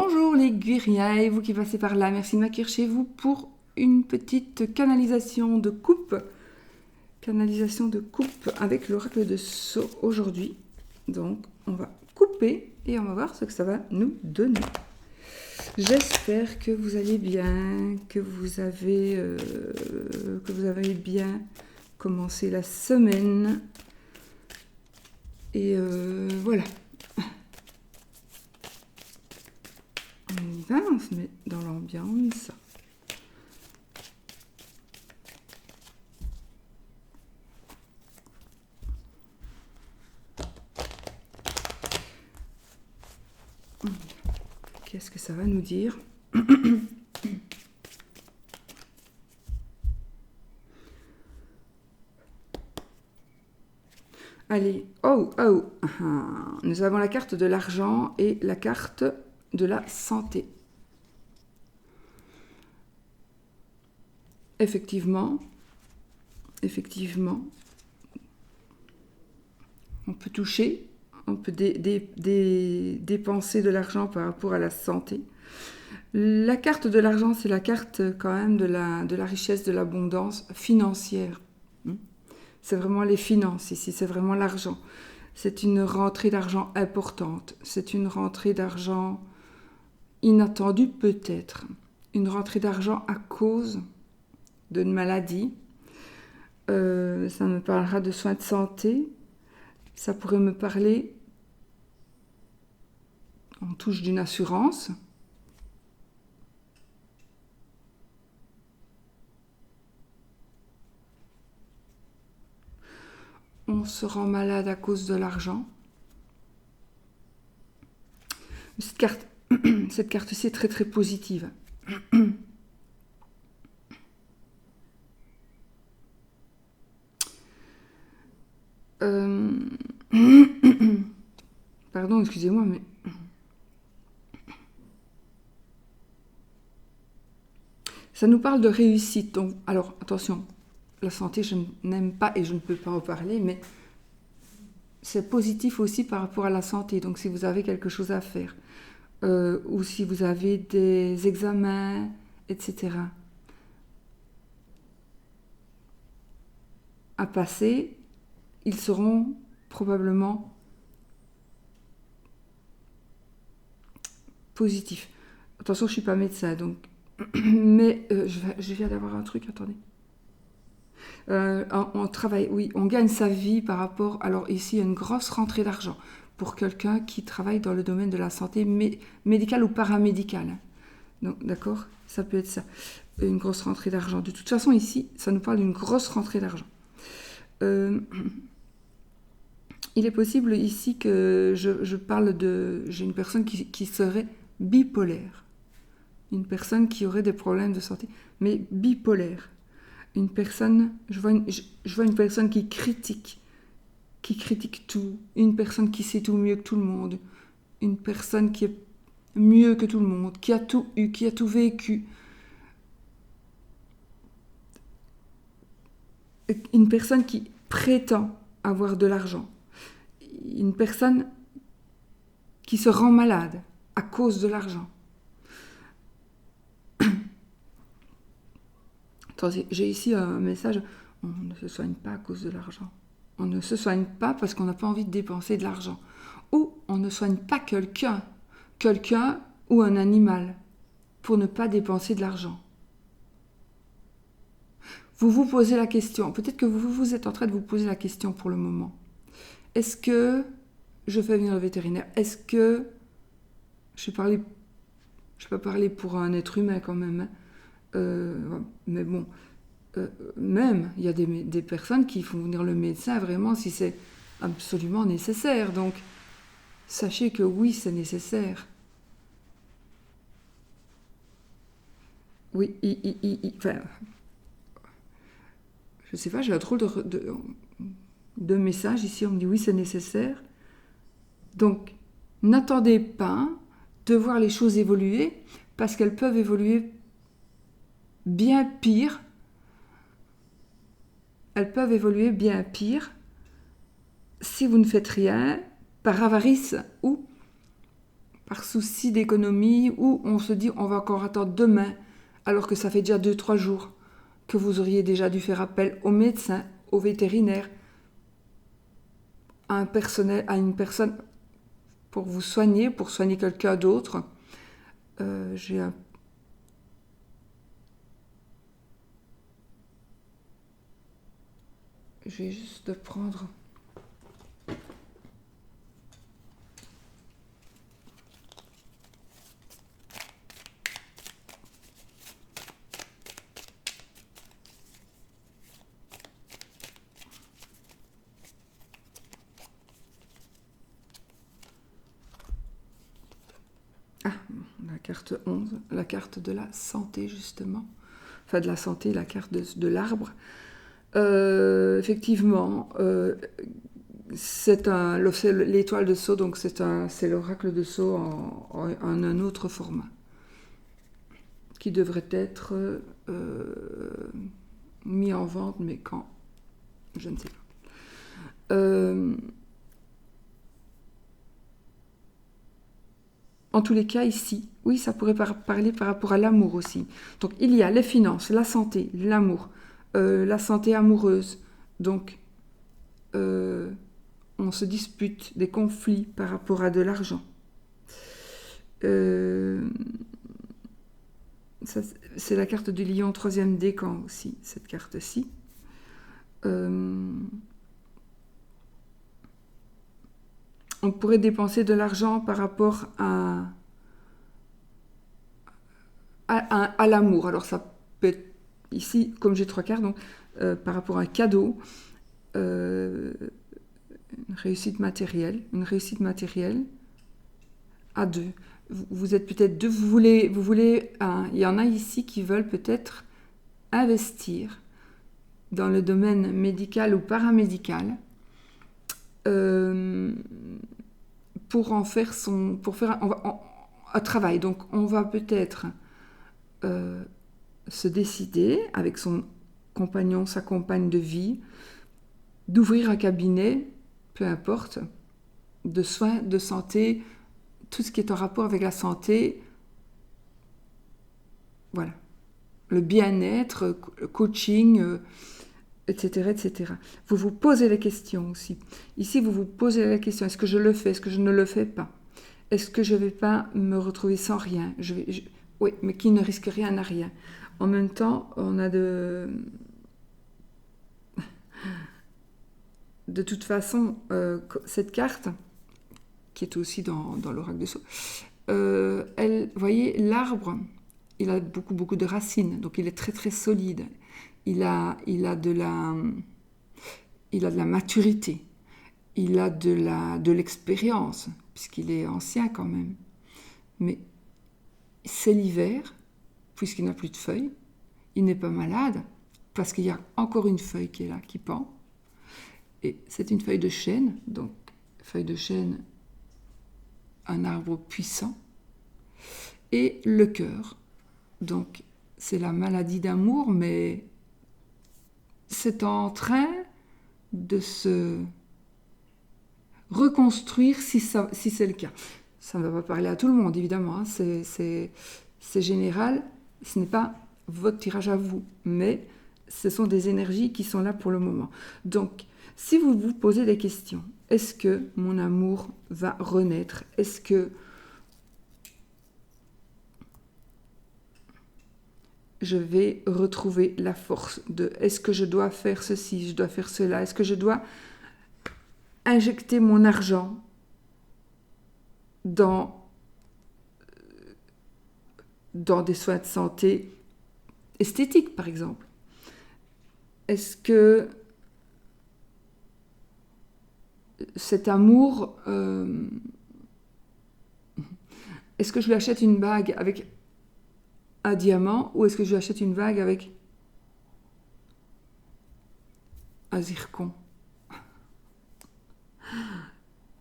Bonjour les Guiriens et vous qui passez par là, merci de m'accueillir chez vous pour une petite canalisation de coupe. Canalisation de coupe avec l'oracle de Sceaux aujourd'hui. Donc on va couper et on va voir ce que ça va nous donner. J'espère que vous allez bien, que vous avez bien commencé la semaine. Et voilà. On y va, on se met dans l'ambiance. Qu'est-ce que ça va nous dire? Allez, nous avons la carte de l'argent et la carte de la santé. Effectivement, on peut toucher, on peut dépenser de l'argent par rapport à la santé. La carte de l'argent, c'est la carte quand même de la richesse, de l'abondance financière. C'est vraiment les finances ici, c'est vraiment l'argent. C'est une rentrée d'argent importante, c'est une rentrée d'argent inattendue peut-être. Une rentrée d'argent à cause d'une maladie. Ça me parlera de soins de santé. Ça pourrait me parler en touche d'une assurance. On se rend malade à cause de l'argent. Cette carte-ci est très très positive. Pardon, excusez-moi, mais... Ça nous parle de réussite. Donc, alors, attention, la santé, je n'aime pas et je ne peux pas en parler, mais c'est positif aussi par rapport à la santé. Donc, si vous avez quelque chose à faire, ou si vous avez des examens, etc. à passer, ils seront probablement positifs. Attention, je ne suis pas médecin, donc... mais je viens d'avoir un truc, attendez. On travaille, oui, on gagne sa vie par rapport... Alors ici, il y a une grosse rentrée d'argent pour quelqu'un qui travaille dans le domaine de la santé médicale ou paramédicale. Donc, d'accord, ça peut être ça. Une grosse rentrée d'argent. De toute façon, ici, ça nous parle d'une grosse rentrée d'argent. Il est possible ici que je parle de... J'ai une personne qui serait bipolaire. Une personne qui aurait des problèmes de santé, mais bipolaire. Une personne, je vois une personne qui critique tout. Une personne qui sait tout mieux que tout le monde. Une personne qui est mieux que tout le monde, qui a tout eu, qui a tout vécu. Une personne qui prétend avoir de l'argent. Une personne qui se rend malade à cause de l'argent. Attendez, j'ai ici un message. On ne se soigne pas à cause de l'argent. On ne se soigne pas parce qu'on n'a pas envie de dépenser de l'argent. Ou on ne soigne pas quelqu'un ou un animal pour ne pas dépenser de l'argent. Vous vous posez la question, peut-être que vous êtes en train de vous poser la question pour le moment. Est-ce que je fais venir le vétérinaire? Est-ce que je peux parler pour un être humain quand même, mais bon, même il y a des personnes qui font venir le médecin vraiment si c'est absolument nécessaire. Donc sachez que oui, c'est nécessaire. Oui, enfin, je sais pas, j'ai un drôle de message ici, on me dit oui, c'est nécessaire. Donc, n'attendez pas de voir les choses évoluer, parce qu'elles peuvent évoluer bien pire. Elles peuvent évoluer bien pire si vous ne faites rien, par avarice ou par souci d'économie, ou on se dit on va encore attendre demain, alors que ça fait déjà 2-3 jours que vous auriez déjà dû faire appel au médecin, au vétérinaire, à une personne pour vous soigner, pour soigner quelqu'un d'autre. Je vais juste prendre... La carte 11, la carte de la santé, justement. Enfin, de la santé, la carte de l'arbre. Effectivement, c'est l'étoile de Sceaux, donc c'est l'oracle de Sceaux en un autre format, qui devrait être mis en vente, mais quand, je ne sais pas. En tous les cas, ici, oui, ça pourrait parler par rapport à l'amour aussi. Donc, il y a les finances, la santé, l'amour, la santé amoureuse. Donc, on se dispute, des conflits par rapport à de l'argent. C'est la carte du lion, 3e décan aussi, cette carte-ci. On pourrait dépenser de l'argent par rapport à l'amour. Alors ça peut être ici, comme j'ai 3 cartes, donc par rapport à un cadeau, une réussite matérielle à 2. Vous êtes peut-être 2, vous voulez il y en a ici qui veulent peut-être investir dans le domaine médical ou paramédical, pour en faire un travail. Donc on va peut-être se décider avec son compagnon, sa compagne de vie, d'ouvrir un cabinet, peu importe, de soins, de santé, tout ce qui est en rapport avec la santé, voilà, le bien-être, le coaching, etc., etc. Vous vous posez les questions aussi. Ici, vous vous posez la question, est-ce que je le fais, est-ce que je ne le fais pas? Est-ce que je ne vais pas me retrouver sans rien? Oui, mais qui ne risque rien n'a rien. En même temps, on a de toute façon, cette carte, qui est aussi dans l'oracle de Sceaux, vous voyez, l'arbre, il a beaucoup de racines, donc il est très très solide. Il a de la maturité, il a de l'expérience, puisqu'il est ancien quand même. Mais c'est l'hiver, puisqu'il n'a plus de feuilles, il n'est pas malade, parce qu'il y a encore une feuille qui est là, qui pend. Et c'est une feuille de chêne, donc feuille de chêne, un arbre puissant. Et le cœur, donc c'est la maladie d'amour, mais c'est en train de se reconstruire si c'est le cas. Ça ne va pas parler à tout le monde, évidemment, hein. C'est général, ce n'est pas votre tirage à vous, mais ce sont des énergies qui sont là pour le moment. Donc, si vous vous posez des questions, est-ce que mon amour va renaître? Est-ce que je vais retrouver la force de... Est-ce que je dois faire ceci, je dois faire cela? Est-ce que je dois injecter mon argent dans des soins de santé esthétiques, par exemple? Est-ce que cet amour... est-ce que je lui achète une bague avec un diamant, ou est-ce que je lui achète une bague avec un zircon?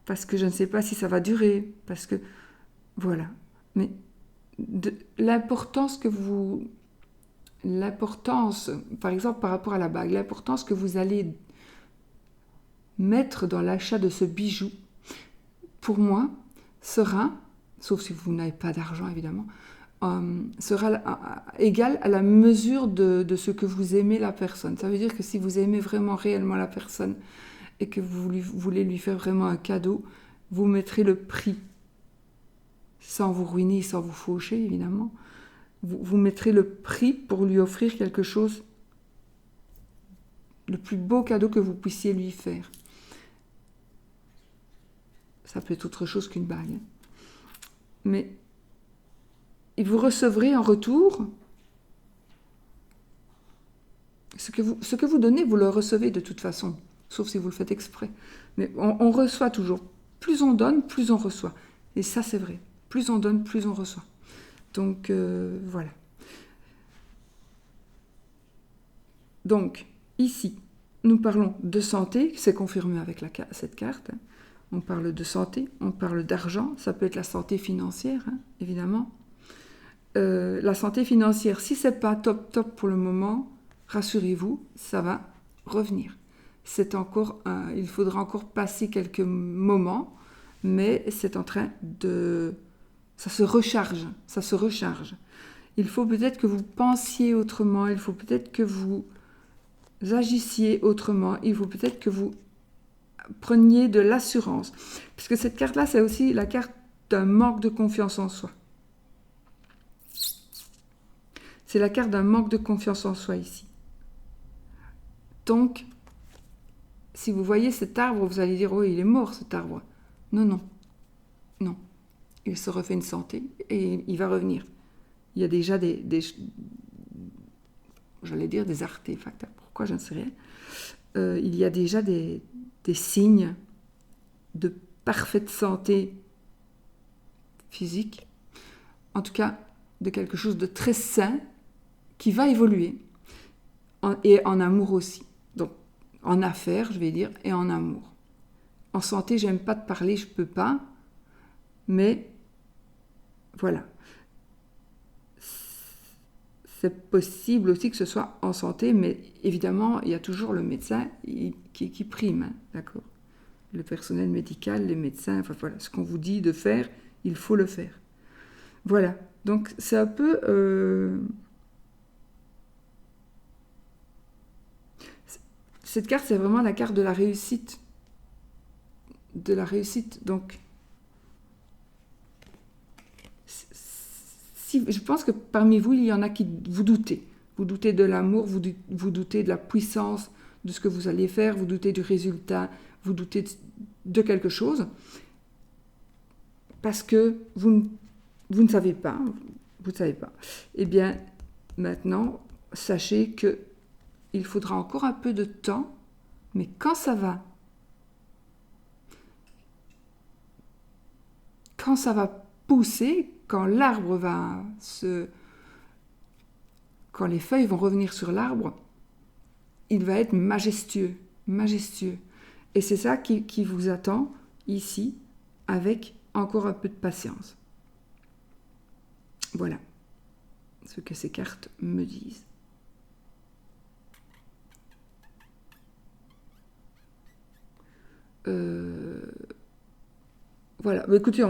Parce que je ne sais pas si ça va durer, parce que... Voilà. Mais l'importance, par exemple par rapport à la bague, l'importance que vous allez mettre dans l'achat de ce bijou, pour moi, sera sauf si vous n'avez pas d'argent évidemment, sera égal à la mesure de ce que vous aimez la personne. Ça veut dire que si vous aimez vraiment réellement la personne et que vous voulez lui faire vraiment un cadeau, vous mettrez le prix, sans vous ruiner, sans vous faucher évidemment, vous mettrez le prix pour lui offrir quelque chose, le plus beau cadeau que vous puissiez lui faire. Ça peut être autre chose qu'une bague, hein. Mais et vous recevrez en retour ce que vous donnez, vous le recevez de toute façon, sauf si vous le faites exprès. Mais on reçoit toujours. Plus on donne, plus on reçoit. Et ça, c'est vrai. Plus on donne, plus on reçoit. Donc, voilà. Donc, ici, nous parlons de santé, c'est confirmé avec cette carte. Hein. On parle de santé, on parle d'argent, ça peut être la santé financière, hein, évidemment. La santé financière, si c'est pas top pour le moment, rassurez-vous, ça va revenir. Il faudra encore passer quelques moments, mais c'est en train de... Ça se recharge. Il faut peut-être que vous pensiez autrement, il faut peut-être que vous agissiez autrement, il faut peut-être que vous preniez de l'assurance. Parce que cette carte-là, c'est aussi la carte d'un manque de confiance en soi. C'est la carte d'un manque de confiance en soi ici. Donc, si vous voyez cet arbre, vous allez dire « Oh, il est mort cet arbre ». Non. Il se refait une santé et il va revenir. Il y a déjà j'allais dire des artefacts. Pourquoi, je ne sais rien. Il y a déjà des signes de parfaite santé physique. En tout cas, de quelque chose de très sain qui va évoluer. Et en amour aussi. Donc, en affaires, je vais dire, et en amour. En santé, j'aime pas te parler, je peux pas. Mais, voilà. C'est possible aussi que ce soit en santé, mais évidemment, il y a toujours le médecin qui prime, hein, d'accord ? Le personnel médical, les médecins, enfin voilà, ce qu'on vous dit de faire, il faut le faire. Voilà. Donc, c'est un peu... Cette carte, c'est vraiment la carte de la réussite. De la réussite. Donc, je pense que parmi vous, il y en a qui vous doutez. Vous doutez de l'amour, vous doutez de la puissance de ce que vous allez faire, vous doutez du résultat, vous doutez de quelque chose. Parce que vous ne savez pas. Vous ne savez pas. Eh bien, maintenant, sachez que il faudra encore un peu de temps, mais quand ça va pousser, quand l'arbre quand les feuilles vont revenir sur l'arbre, il va être majestueux. Et c'est ça qui vous attend ici, avec encore un peu de patience. Voilà ce que ces cartes me disent. Voilà, écoutez,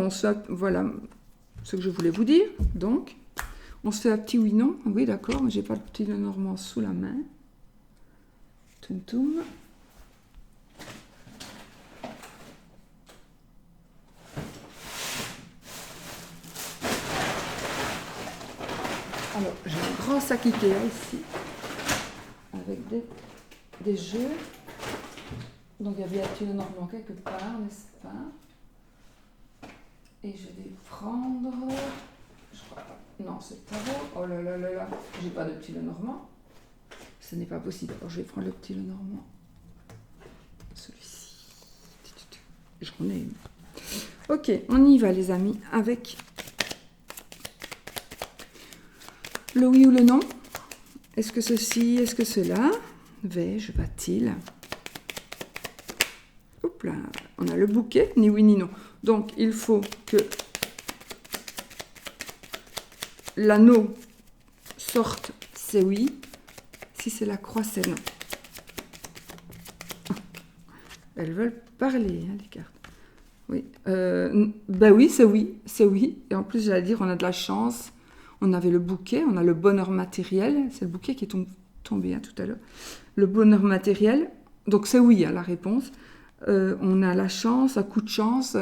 voilà ce que je voulais vous dire. Donc, on se fait un petit oui-non. Oui, d'accord, mais j'ai pas le petit Lenormand sous la main. Toum. Alors, j'ai un grand sac Ikea ici, avec des jeux. Donc, il y a bien un petit Lenormand quelque part, n'est-ce pas? Et je vais prendre... Je crois pas. Non, c'est pas beau. Oh là là là là. J'ai pas de petit Lenormand. Ce n'est pas possible. Alors, je vais prendre le petit Lenormand. Celui-ci. J'en ai une. Ok, on y va, les amis, avec le oui ou le non. Est-ce que ceci, est-ce que cela? Vais-je, va-t-il? Hop là, on a le bouquet, ni oui ni non. Donc, il faut que l'anneau sorte, c'est oui. Si c'est la croix, c'est non. Elles veulent parler, hein, les cartes. Oui. Ben oui, c'est oui. C'est oui. Et en plus, j'allais dire, on a de la chance. On avait le bouquet, on a le bonheur matériel. C'est le bouquet qui est tombé hein, tout à l'heure. Le bonheur matériel. Donc c'est oui à la réponse. On a la chance, un coup de chance,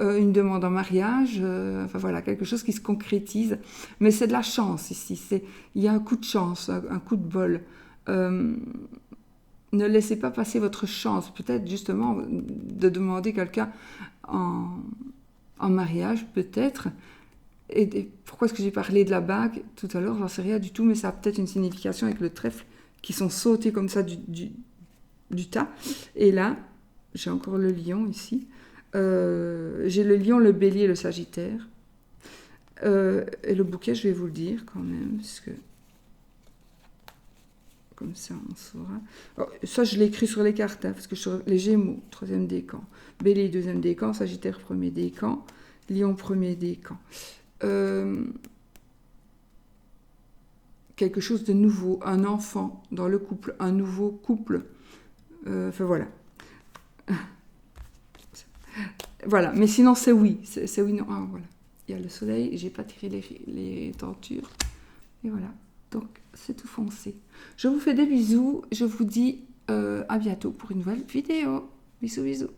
une demande en mariage, enfin voilà, quelque chose qui se concrétise. Mais c'est de la chance ici, il y a un coup de chance, un coup de bol. Euh, ne laissez pas passer votre chance, peut-être justement de demander quelqu'un en, en mariage, peut-être. Et pourquoi est-ce que j'ai parlé de la bague tout à l'heure? J'en sais rien du tout, mais ça a peut-être une signification avec le trèfle qui sont sautés comme ça du tas. Et là, j'ai encore le lion ici. J'ai le lion, le bélier, le sagittaire. Et le bouquet, je vais vous le dire quand même, parce que comme ça on saura. Alors, ça, je l'ai écrit sur les cartes, hein, parce que sur les Gémeaux, troisième décan. Bélier, deuxième décan. Sagittaire, premier décan. Lion, premier décan. Quelque chose de nouveau, un enfant dans le couple, un nouveau couple. Enfin voilà. Voilà, mais sinon c'est oui. C'est oui, non. Ah, voilà. Il y a le soleil, j'ai pas tiré les tentures. Et voilà. Donc c'est tout foncé. Je vous fais des bisous. Je vous dis à bientôt pour une nouvelle vidéo. Bisous, bisous.